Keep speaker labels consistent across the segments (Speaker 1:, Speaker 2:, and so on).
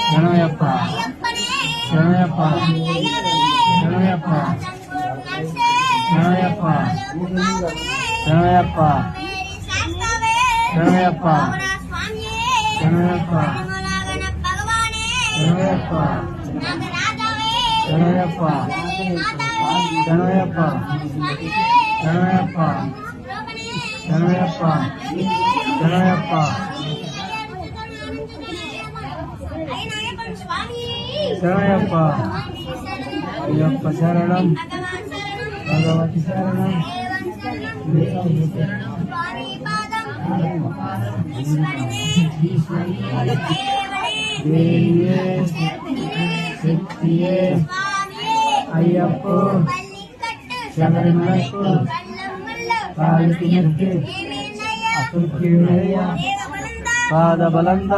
Speaker 1: శరణయ్యప్ప శరణయ్యప్ప శరణయ్యప్ప శరణయ్యప్ప శరణయ్యప్ప శరణయ్యప్ప శరణయ్యప్ప శరణయ్యప్ప శరణయ్యప్ప శరణయ్యప్ప శరణయ్యప్ప శరణయ్యప్ప శరణయ్యప్ప శరణయ్యప్ప అయ్యప్ప శరణం భగవతి శరణం దేవియే శక్తియే అయ్యప్ప శబరిమలకు పాలికి అసుఖ్యుడయ్య పాదబలంద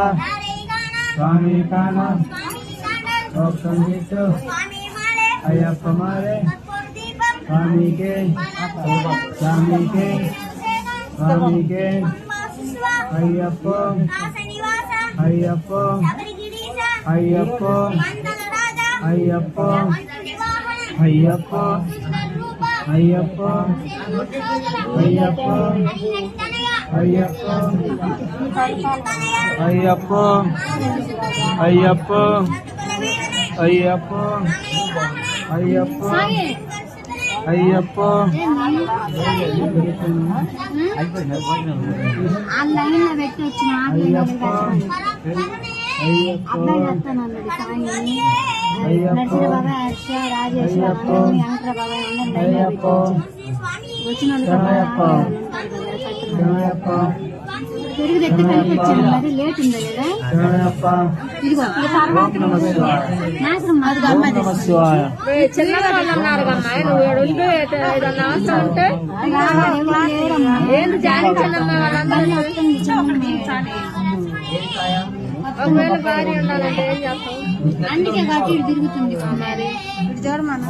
Speaker 1: స్వామి కాన సంగీత అయ్యప్ప మారే స్వామికే స్వామికే స్వామికే అయ్యప్ప అయ్యప్ప అయ్యప్ప అయ్యప్ప అయ్యప్ప అయ్యప్ప అయ్యప్ప అయ్యప్ప అయ్యప్ప అయ్యప్ప అయ్యప్ప అయ్యప్ప అయ్యప్ప
Speaker 2: లేట్ ఉంది చిన్నగా ఉన్నారు కమ్మా నువ్వు ఏదన్నా అవసరం ఉంటే ఏంటి జానించండి వాళ్ళందరూ ఒకవేళ భార్య ఉండాలంటే ఏం చేస్తాం అందుకే కాబట్టి ఇటు తిరుగుతుంది మరి ఇటు చూడమన్నా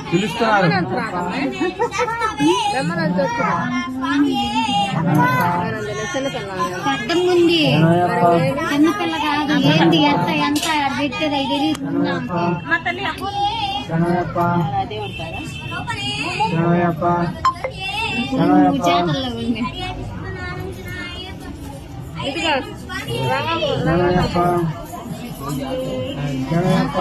Speaker 1: పిలుస్తున్నారు
Speaker 2: అర్థం ఉంది చిన్నపిల్ల కాదు ఏంది ఎంత ఎంత పెట్టేది అది తెలియకుండా చేతల్లో ఉంది
Speaker 1: శరణయ్యప్ప